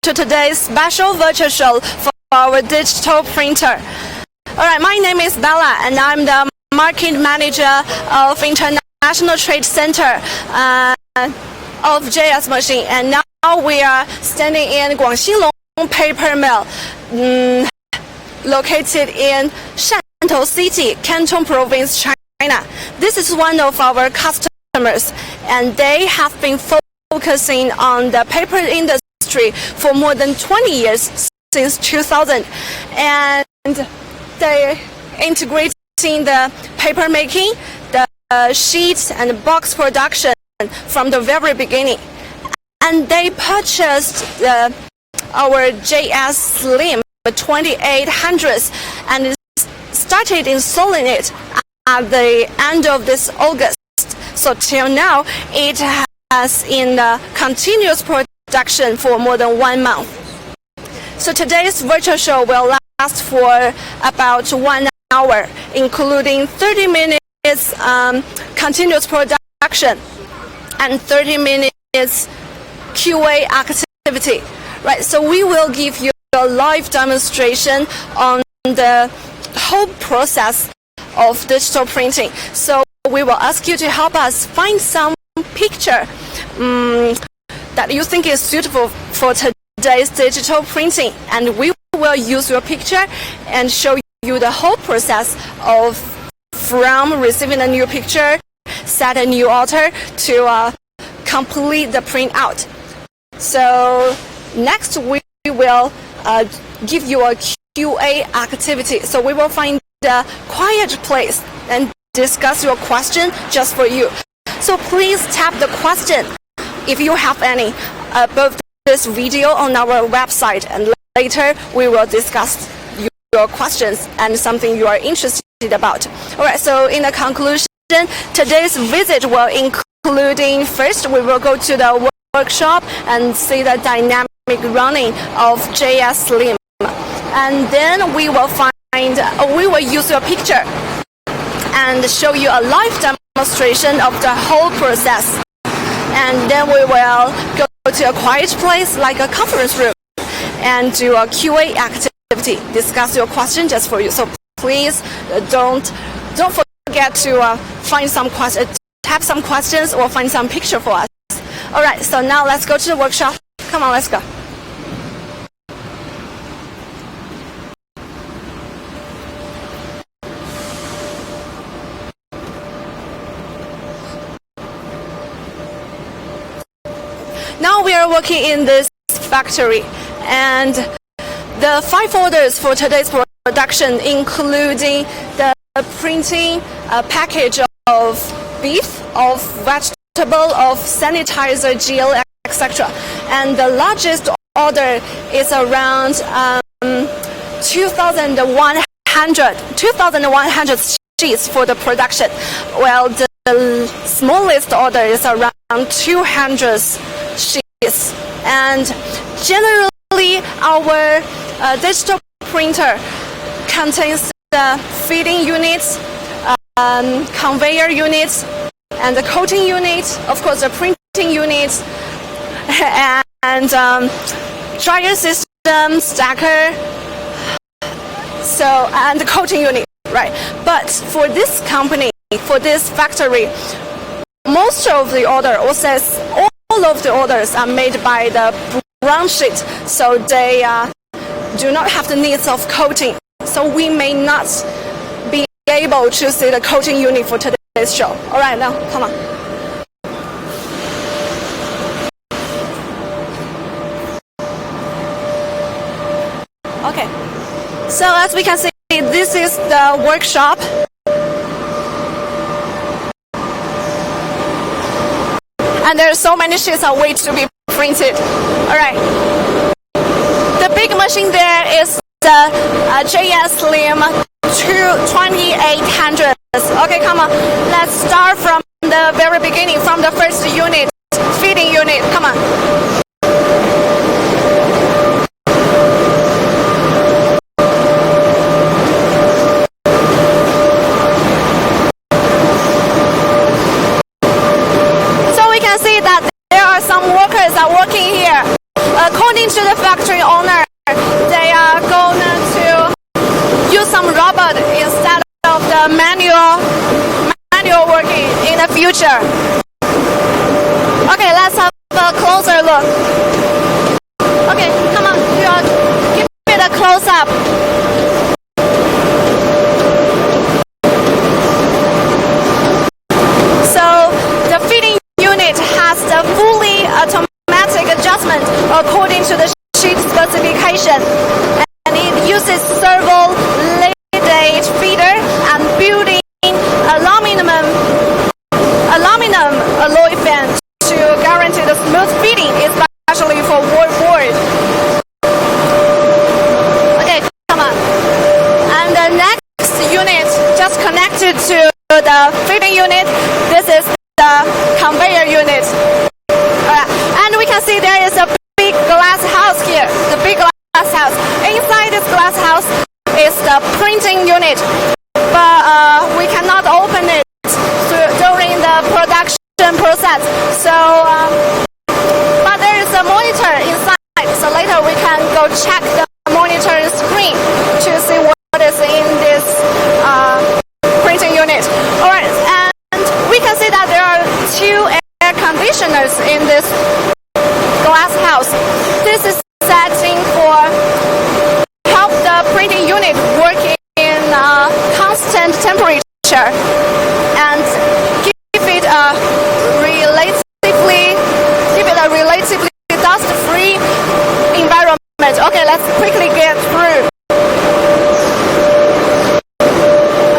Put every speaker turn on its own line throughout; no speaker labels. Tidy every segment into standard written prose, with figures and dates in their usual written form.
to today's special virtual show for our digital printer. Alright, my name is Bella and I'm the Market Manager of International Trade Center of JS Machine, and now we are standing in Guangxinlong Paper Mill, located in Shantou City, Canton Province, China. This is one of our customers, and they have been focusing on the paper industry for more than 20 years, since 2000, and they integrating the paper making, the sheets and box production from the very beginning. And they purchased our JS Slim 2800s and started installing it at the end of this August. So till now, it has in continuous production for more than 1 month. So today's virtual show will last for about 1 hour, including 30 minutes continuous production and 30 minutes QA activity. Right, so we will give you a live demonstration on the whole process of digital printing. So we will ask you to help us find some picture that you think is suitable for today's digital printing, and we will use your picture and show you the whole process of from receiving a new picture, set a new alter, to complete the print out. So next we will give you a QA activity. So we will find a quiet place and discuss your question just for you. So please tap the question if you have any above this video on our website, and later we will discuss your questions and something you are interested about. Alright, so in the conclusion, today's visit will including, first we will go to the workshop and see the dynamic running of JS Slim, and then we will use your picture and show you a live demonstration of the whole process, and then we will go to a quiet place like a conference room and do a QA activity, discuss your question just for you. So please don't forget to find some questions, tap some questions, or find some picture for us. Alright, so now let's go to the workshop. Come on, let's go. Now we are working in this factory, and the 5 orders for today's production, including the printing package of beef, of vegetable, of sanitizer gel, etc. And the largest order is around 2,100 sheets for the production, while the smallest order is around 200 sheets. And generally, our digital printer contains the feeding units, conveyor units, and the coating unit, of course the printing unit, and dryer system, stacker, so, and the coating unit, right? But for this company, for this factory, most of the order, all of the orders are made by the brown sheet, so they do not have the needs of coating. So we may not be able to see the coating unit for today's show. Alright, now come on. Okay, so as we can see, this is the workshop. And there are so many sheets that wait to be printed. Alright. The big machine there is the JS Slim 2800. Okay, come on. Let's start from the very beginning, from the first unit, feeding unit. Come on. So we can see that there are some workers are working here. According to the factory, manual working in the future. Okay, let's have a closer look. Okay, come on, give it a close up. So the feeding unit has the fully automatic adjustment according to the sheet specification, and it uses servo leaded feeder and built-in aluminum alloy fan to guarantee the smooth feeding, especially for wallboard. Okay, come on. And the next unit just connected to the feeding unit. This is the conveyor unit. And we can see there is a big glass house here. The big glass house. Inside this glass house is the printing unit, but we cannot open it during the production process. So, but there is a monitor inside. So later we can go check the monitor screen to see what is in this printing unit. All right, and we can see that there are 2 air conditioners in this glass house. This is setting for help the printing unit work in constant temperature and give it a relatively dust-free environment. Okay, let's quickly get through.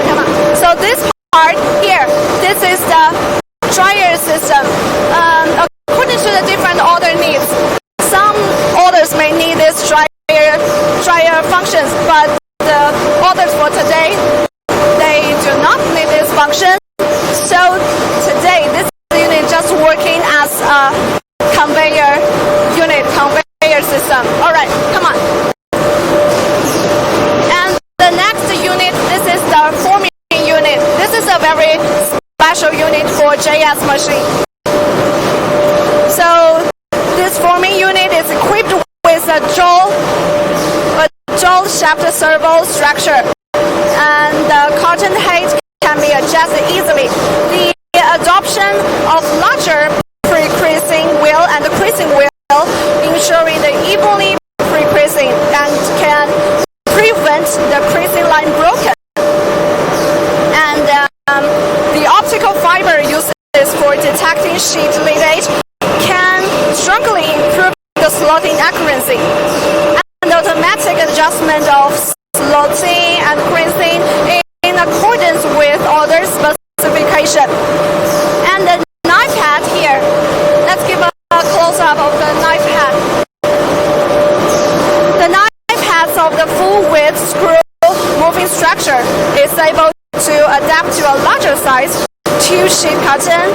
Come on. So this part here, this is the dryer system. According to the different order needs, some orders may need this dryer functions, but the orders for today, they do not need this function. So today, this unit just working as a conveyor unit, conveyor system. All right, come on. And the next unit, this is the formulating unit. This is a very special unit for JS machine. So this forming unit is equipped with a jaw shaft servo structure, and the carton height can be adjusted easily. The adoption of larger pre-creasing wheel and creasing wheel ensuring the evenly pre-creasing and can prevent the creasing line broken. And the optical fiber used for detecting sheet leadage can strongly improve the slotting accuracy. And automatic adjustment of slotting and creasing in accordance with order specification. And the knife head here, let's give a close-up of the knife head. The knife heads of the full-width screw moving structure is able to adapt to a larger size, 2-sheet carton,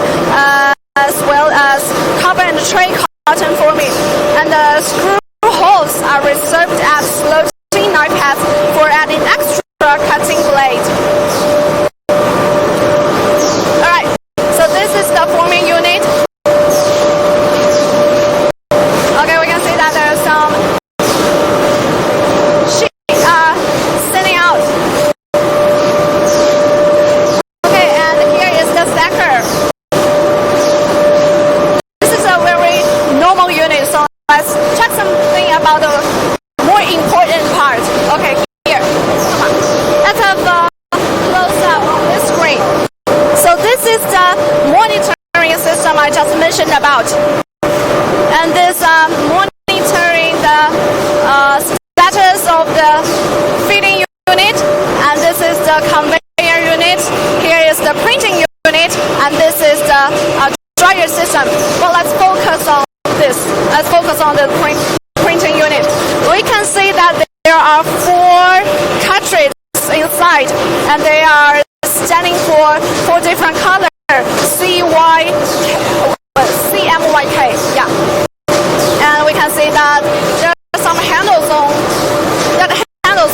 as well as cover and tray carton forming. And the screw holes are reserved as slotting knife heads for adding extra cutting blade. Alright, so this is the forming unit. Okay, we can see that there are some sheet sitting out. Okay, and here is the stacker. This is a very normal unit, so let's check something about the more important part. Okay, here. Come on. Let's have a close-up on this screen. So this is the monitoring system I just mentioned about. And this monitoring the status of the feeding unit. And this is the conveyor unit. Here is the printing unit. And this is the dryer system. But let's focus on this. Let's focus on the printing unit. We can see that there are 4 cartridges inside, and they are standing for 4 different colors. CMYK, yeah. And we can see that there are some handles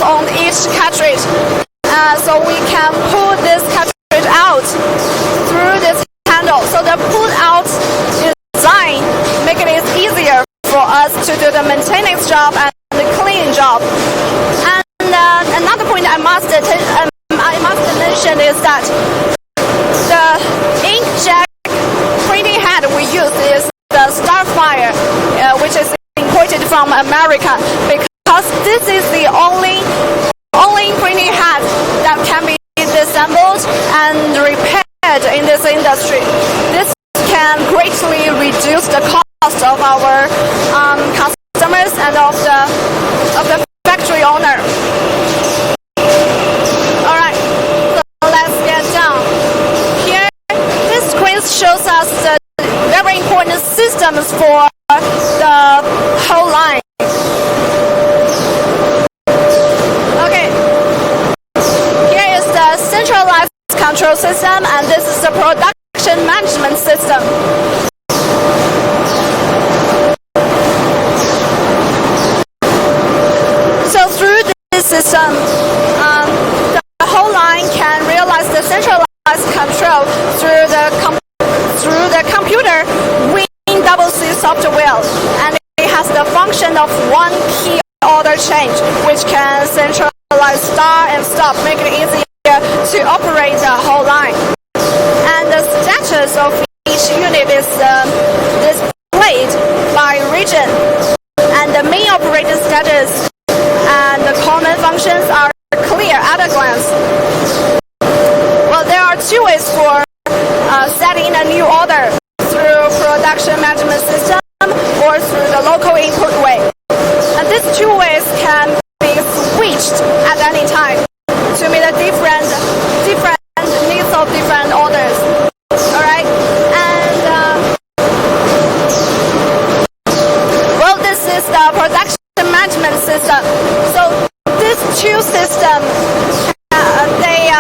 on each cartridge, so we can pull this cartridge out through this handle. So the pull-out design make it easier for us to do the maintenance job and the cleaning job. And another point I must mention is from America, because this is the only printing head that can be disassembled and repaired in this industry. This can greatly reduce the cost of our customers and of the factory owner. All right, so let's get down. Here, this screen shows us the very important systems for the whole line. Okay, here is the centralized control system, and this is the production management system. So through this system, the whole line can realize the centralized control through the computer WinCC software, and it has the function of one key order change, which can centralize start and stop, making it easier to operate the whole line. And the status of each unit is displayed by region, and the main operating status and the common functions are clear at a glance. Well, there are two ways for setting a new order: through production management system or through the local input way. And these two ways can be switched at any time to meet the different needs of different orders. All right, and well, this is the production management system. So these two systems they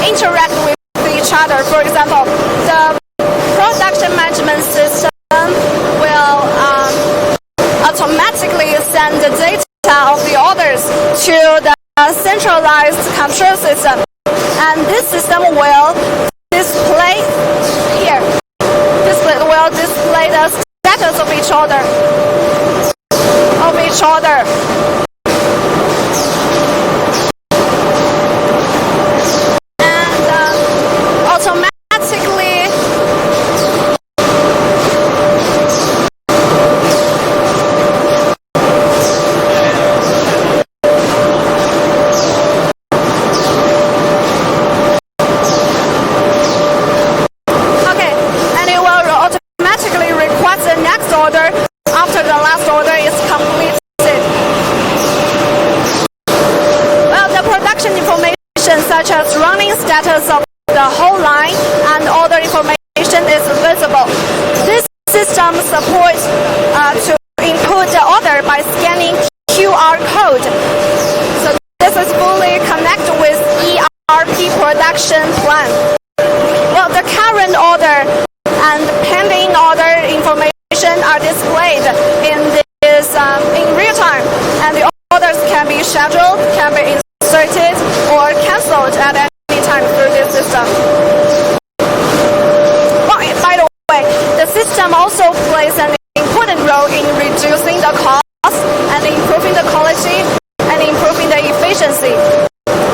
interact with each other. For example, the production management system will automatically send the data of the orders to the centralized control system, and this system will display here. Will display the status of each order. And automatically request the next order after the last order is completed. Well, the production information such as running status of the whole line and order information is visible. This system supports to input the order by scanning QR code. So this is fully connected with ERP production plan. Well, the current order and pending order information are displayed in real time, and the orders can be scheduled, can be inserted or cancelled at any time through this system. By the way, the system also plays an important role in reducing the cost and improving the quality and improving the efficiency,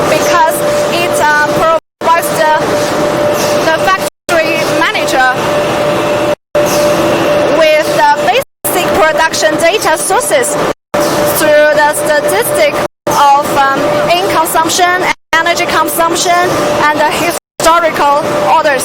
because it provides the factory manager with the basic production data sources through the statistic of ink consumption, energy consumption, and the historical orders.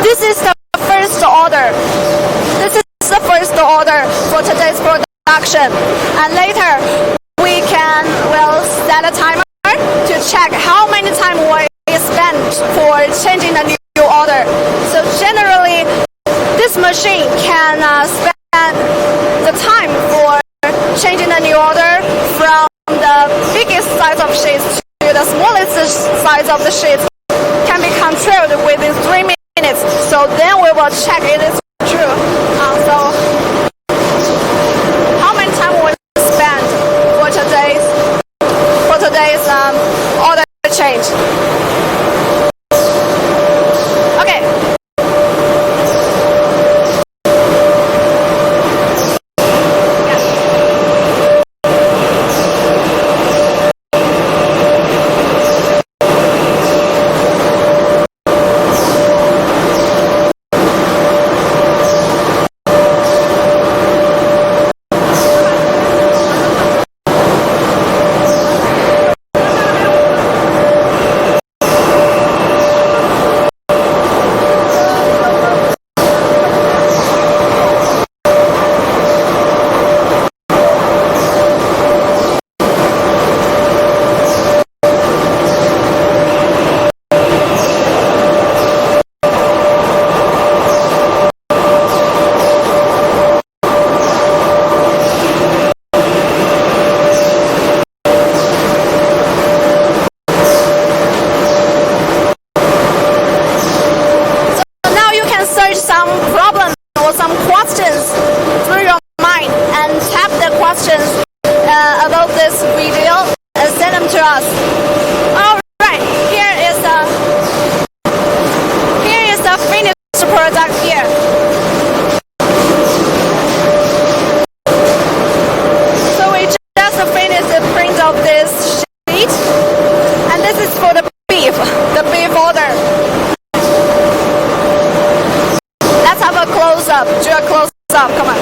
This is the first order. This is the first order for today's production, and later we can set a timer to check how many time we spent for changing the new order. So generally, this machine can spend the time for changing the new order from the biggest size of sheets to the smallest size of the sheets can be controlled within 3 minutes. So then we will check it is true. So how many time will we spend for today's order change? Okay. Yeah. send them to us. All right, here is the finished product here. So we just finished the print of this sheet, and this is for the beef order. Let's have a close-up. Do a close-up. Come on.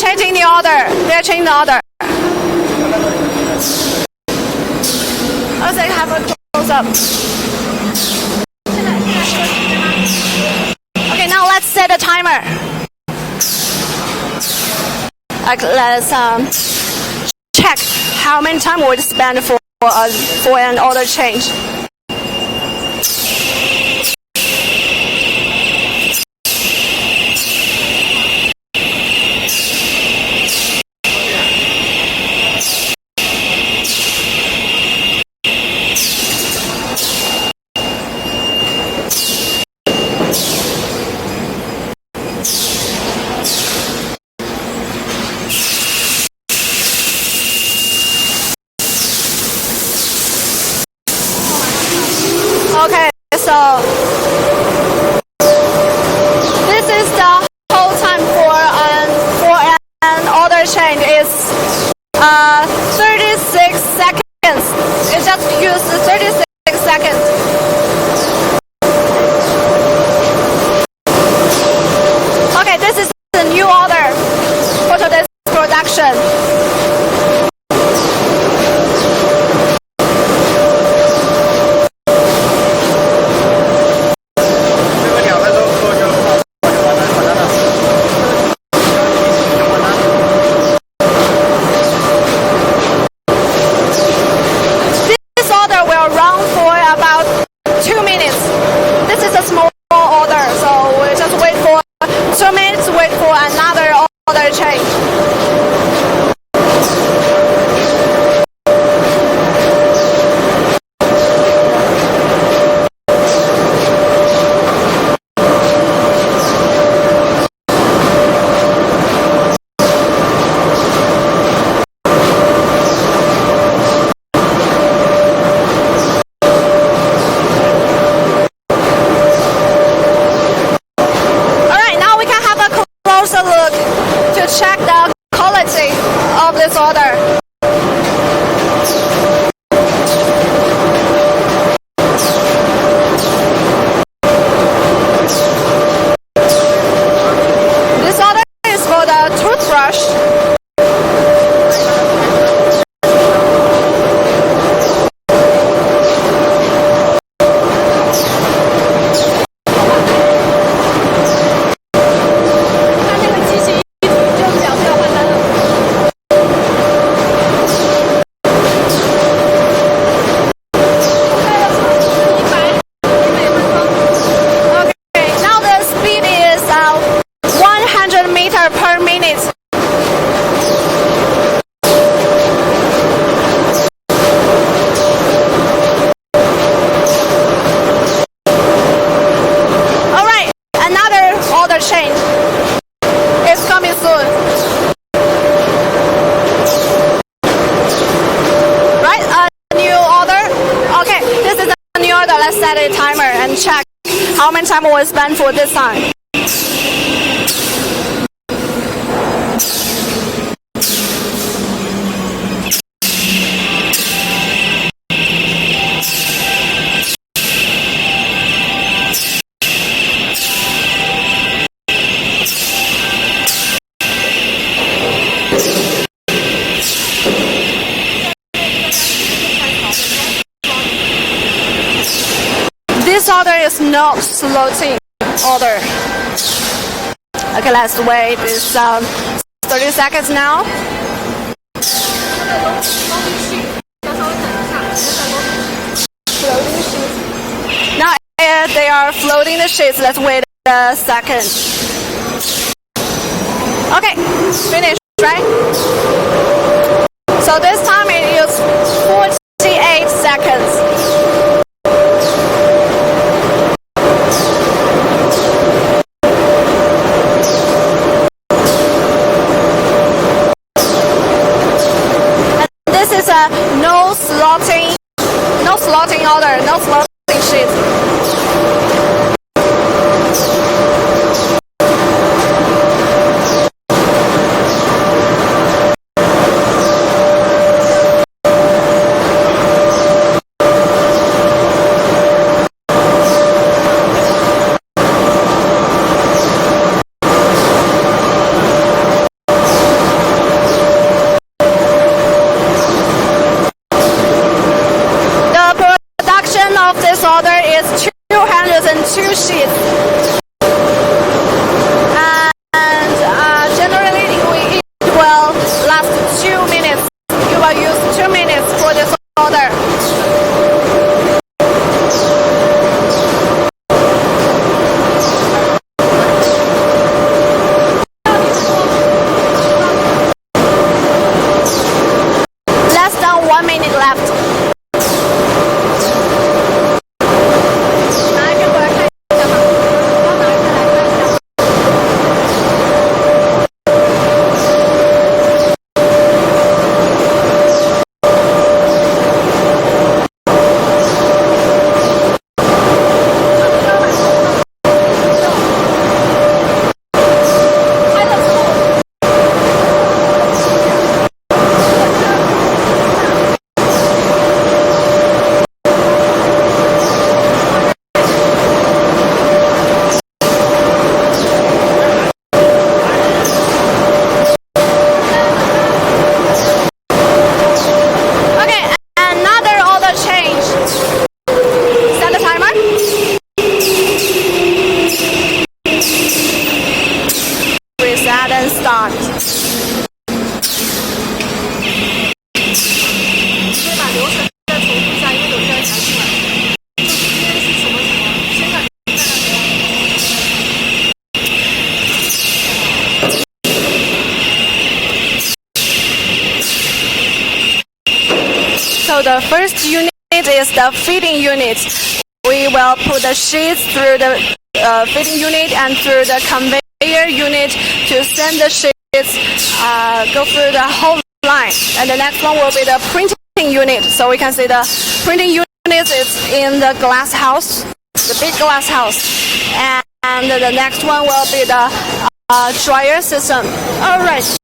Changing the order. Let's have a close-up. Okay, now let's set a timer. Let's check how many time would spend for an order change. Okay, so this is the whole time for an order change is 36 seconds. It just use 36 seconds. Okay, this is the new order for today's production. How many time will we spend for this time? This order is not floating order. Okay, let's wait this 30 seconds now. Now they are floating the sheets. Let's wait a second. Okay, finished, right? So this time it is 48 seconds. This is a no slotting order, no slotting sheet. Of this order is 202 sheets, and generally it will last 2 minutes. You will use 2 minutes for this order. Less than 1 minute left. Reset and start. So the first unit is the feeding unit. We will put the sheets through the feeding unit and through the conveyor unit to send the sheets go through the whole line. And the next one will be the printing unit. So we can see the printing unit is in the glass house, the big glass house. And the next one will be the dryer system. All right. So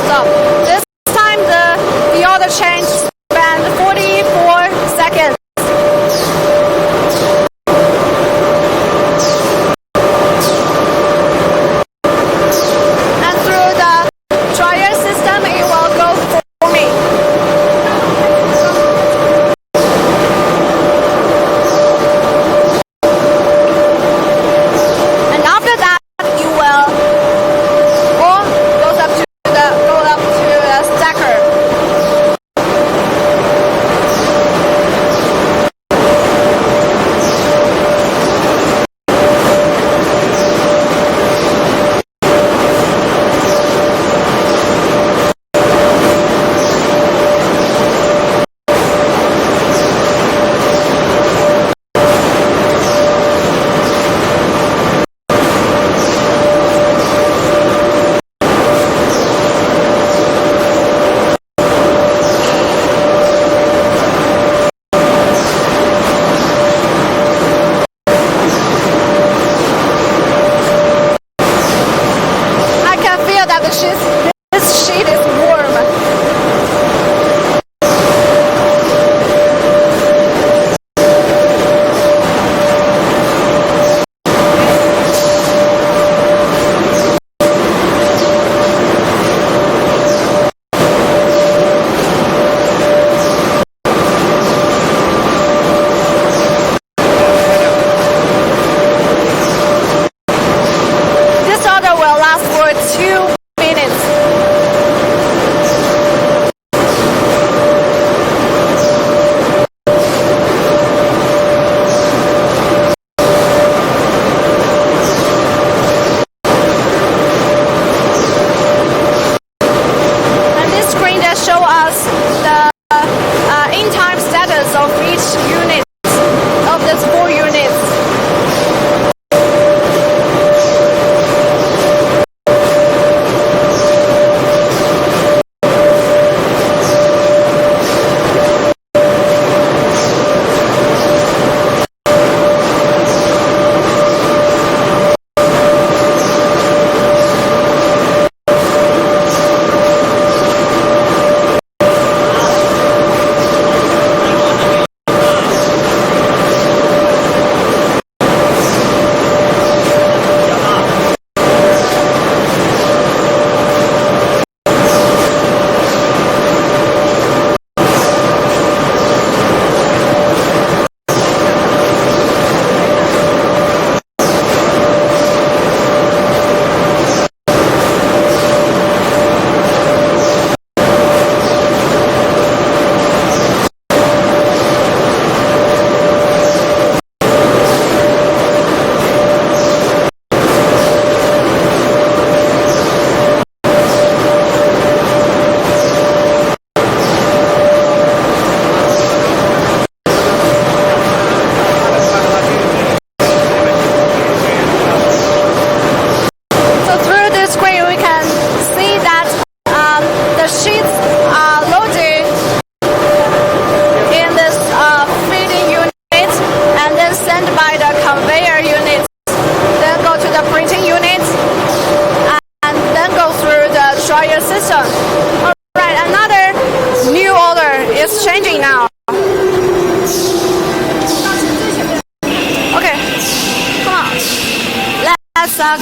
stop. This time the order change spent 44 seconds. And through the dryer system, it will go for me. And after that, you will go up to the stacker.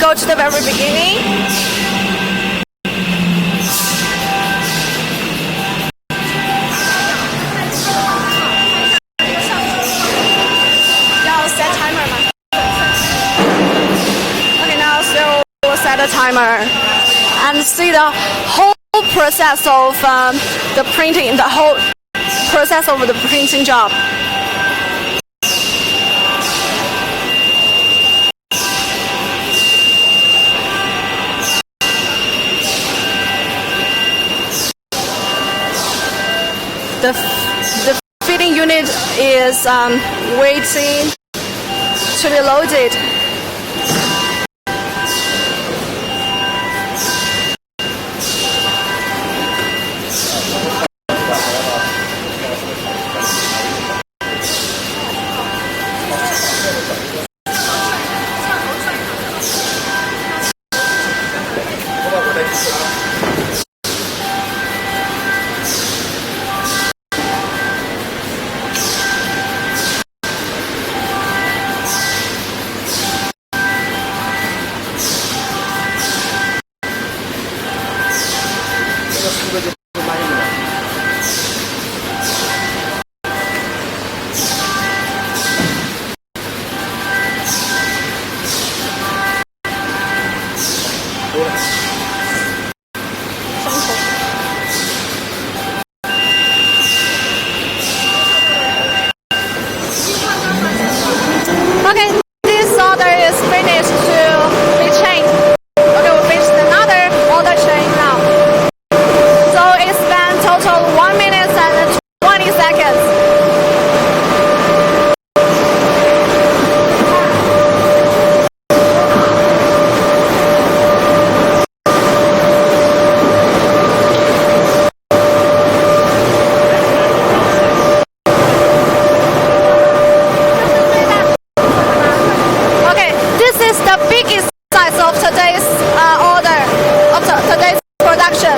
go to the very beginning. Okay, now so we'll set a timer and see the whole process of the printing, the whole process of the printing job. The feeding unit is waiting to be loaded. Okay, this order is finished to be changed. Okay, we'll finish another order change now. So it spent total 1 minute and 20 seconds. Of today's order, of today's production.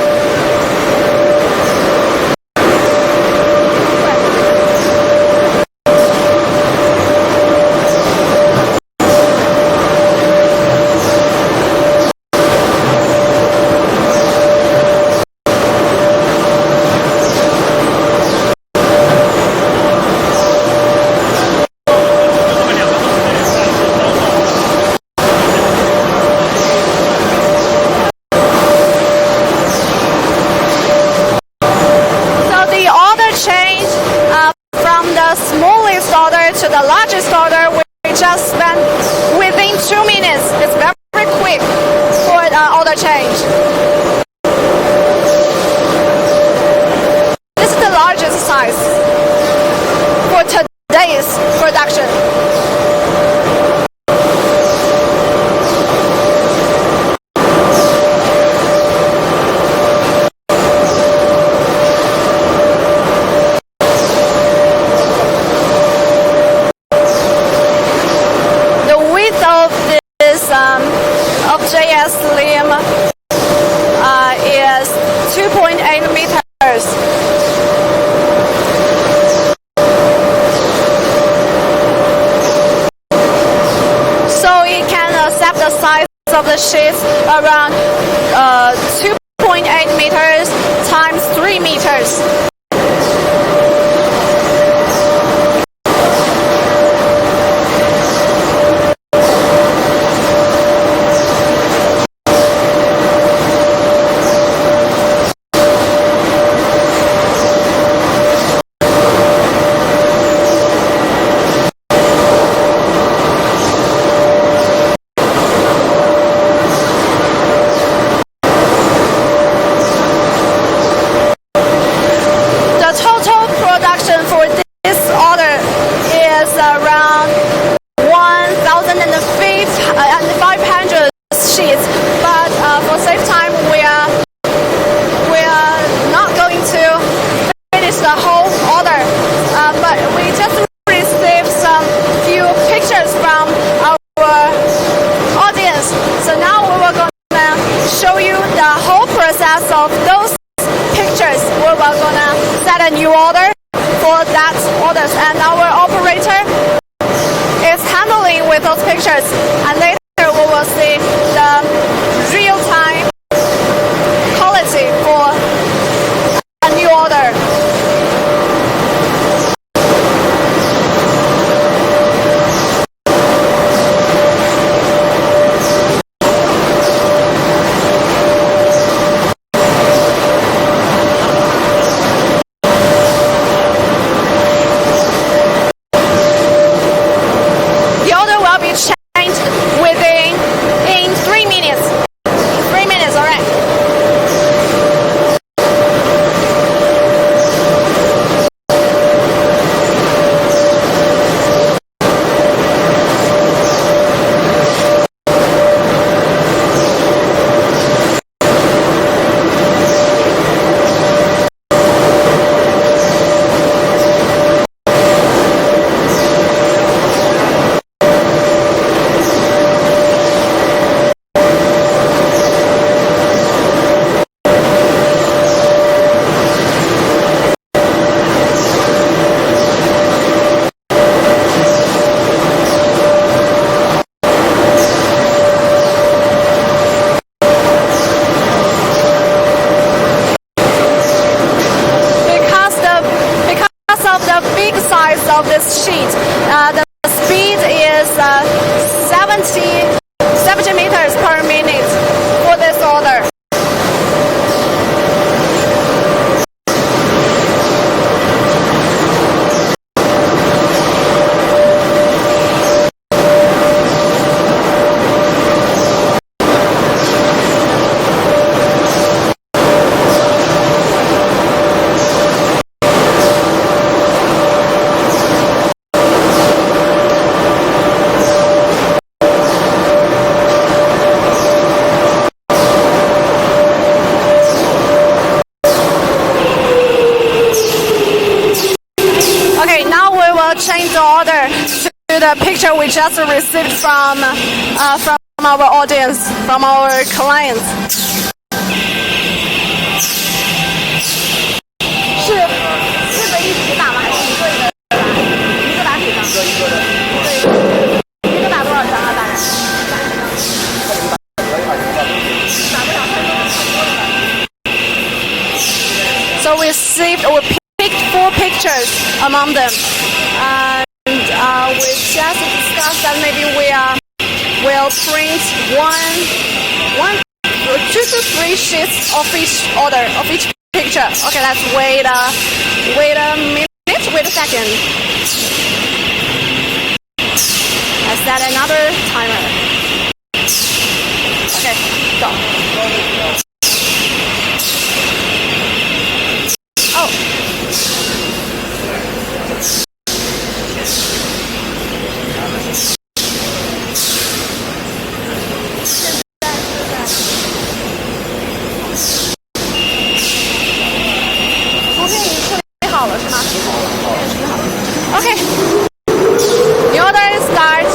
Smallest order to the largest order, we just spent within 2 minutes. It's very quick for order change. This is the largest size for today's production. Of JS Slim is 2.8 meters. So it can accept the size of the sheets around 2.8 meters times 3 meters. Around 1,500 sheets, but for save time, we are not going to finish the whole order. But we just received some few pictures from our audience. So now we are going to show you the whole process of those pictures. We are going to set a new order for that orders, and our operator is handling with those pictures, and later we will will see the real-time quality for a new order. In 3 minutes. 3 minutes, alright. Of this sheet, the speed is 70 meters per minute for this order. Change the order to the picture we just received from our audience, from our clients. 是4个一起打吗？还是一个一个打？一个打几张？一个的。对，一个打多少张啊？大概？打不了太多。So we picked 4 pictures among them. And we just discussed that maybe we'll print 2 to 3 sheets of each order, of each picture. Okay, let's wait a minute, wait a second. I set another timer. Okay, go. Oh. Okay, the order starts.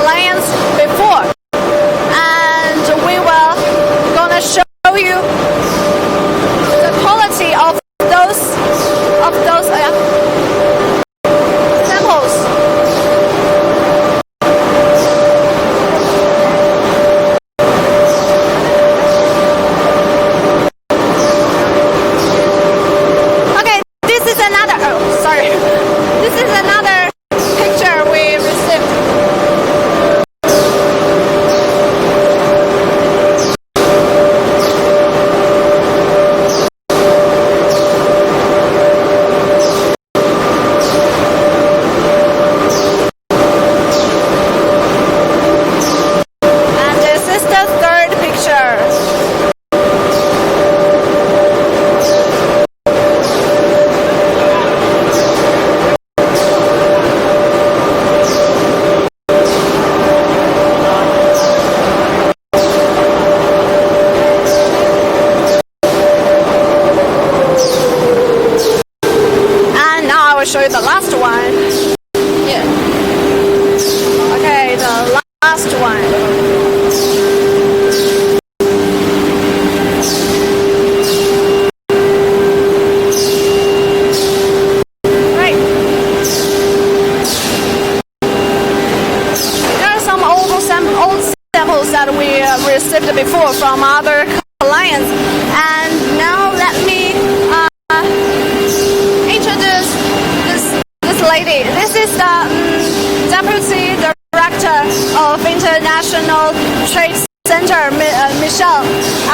clients before, and we will gonna show you the quality of those samples. Okay, this is another. Oh, sorry. This is another picture we received. And this is the third picture. And now I will show you the last one. Yeah. Okay, the last one. Right. There are some old samples that we received before from other clients, and now let me introduce this lady. This is the Deputy Director of International Trade Center, Michelle.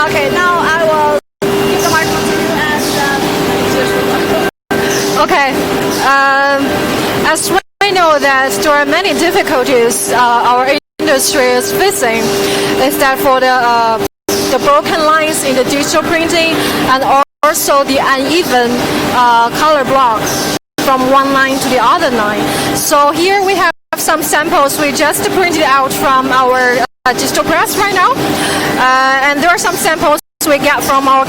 Okay, now I will give the microphone to you and
Okay, as we know that there are many difficulties our industry is facing, is that for the broken lines in the digital printing and also the uneven color block from one line to the other line. So here we have some samples we just printed out from our digital press right now, and there are some samples we get from our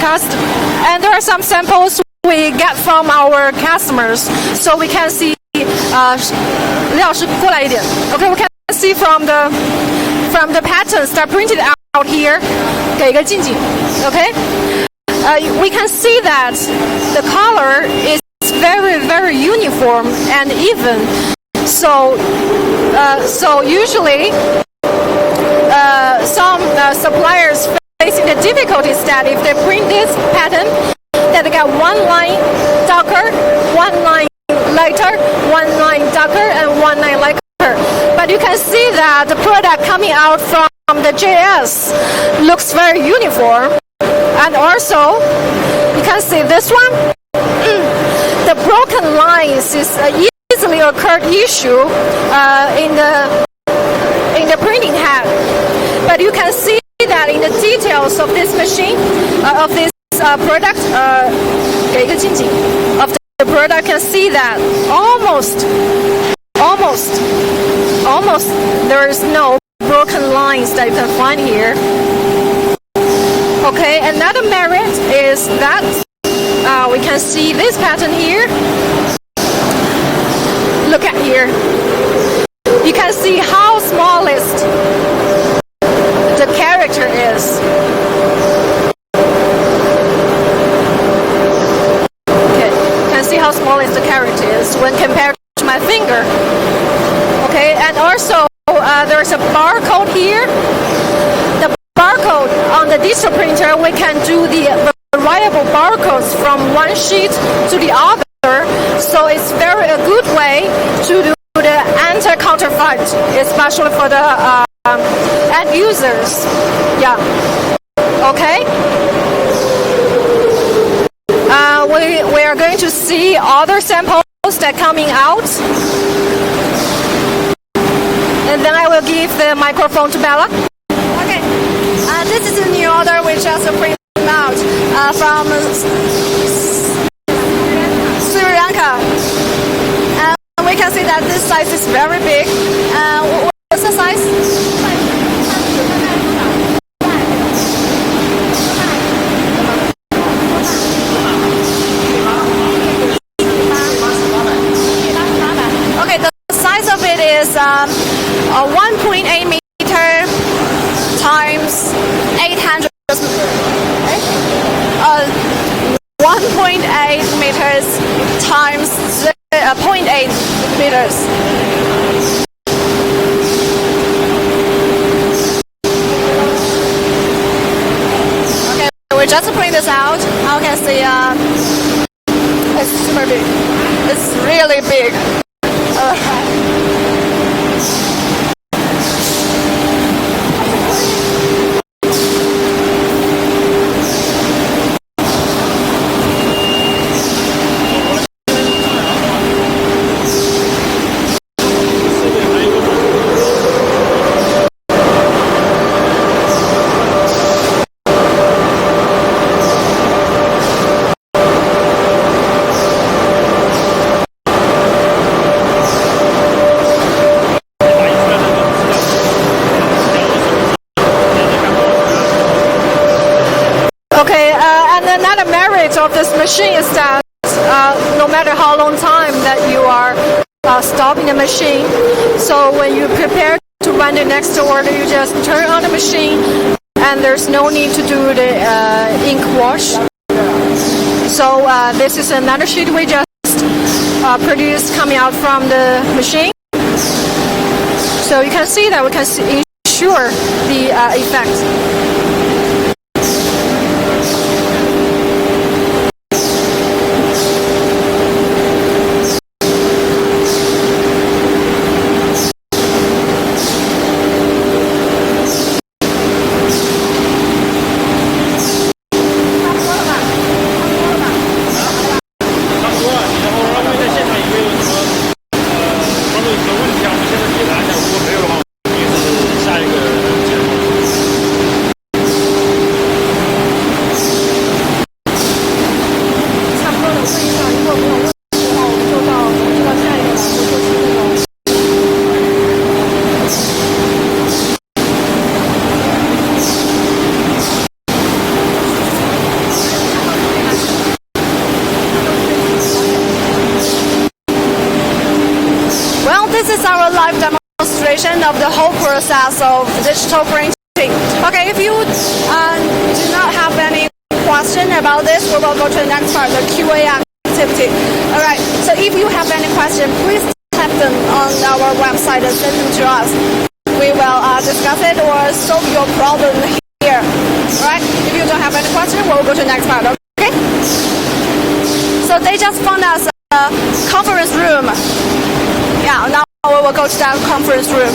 and there are some samples we get from our customers. So we can see, 李老师过来一点. Okay, we can see from the patterns that are printed out here. 给一个近景. Okay, we can see that the color is very uniform and even. So usually some suppliers facing the difficulties that if they print this pattern, that they get one line darker, one line lighter, one line darker, and one line lighter. But you can see that the product coming out from the JS looks very uniform. And also, you can see this one. The broken lines is easily occurred issue in the printing head. But you can see that in the details of this machine, of this product, 给一个近景 of the product, can see that almost there is no broken lines that you can find here. Okay, another merit is that we can see this pattern here. Look at here. You can see how smallest the character is. Okay, you can see how smallest the character is when compared to my finger. Okay, and also there's a barcode here. The barcode on the digital printer, we can do the variable barcodes from one sheet to the other. So it's a good way to do the anti-counterfeit, especially for the end users. Yeah. Okay. We are going to see other samples that are coming out. And then I will give the microphone to Bella.
Okay. This is a new order we just printed out from Sri Lanka. And we can see that this size is very big. What's the size? Okay, the size of it is 1.8 meter times 800. 1.8 meters times 0.8 meters. Okay, we just print this out. Now you can see it's super big. It's really big.
Another merit of this machine is that no matter how long time that you are stopping the machine, so when you prepare to run the next order, you just turn on the machine and there's no need to do the ink wash. So this is another sheet we just produced coming out from the machine. So you can see that we can ensure the effect. This is our live demonstration of the whole process of digital printing. Okay, if you do not have any question about this, we will go to the next part, the QA activity. Alright, so if you have any question, please type them on our website and send them to us. We will discuss it or solve your problem here. Alright, if you don't have any question, we'll go to the next part, okay? So they just found us a conference room. Yeah, now we will go to that conference room.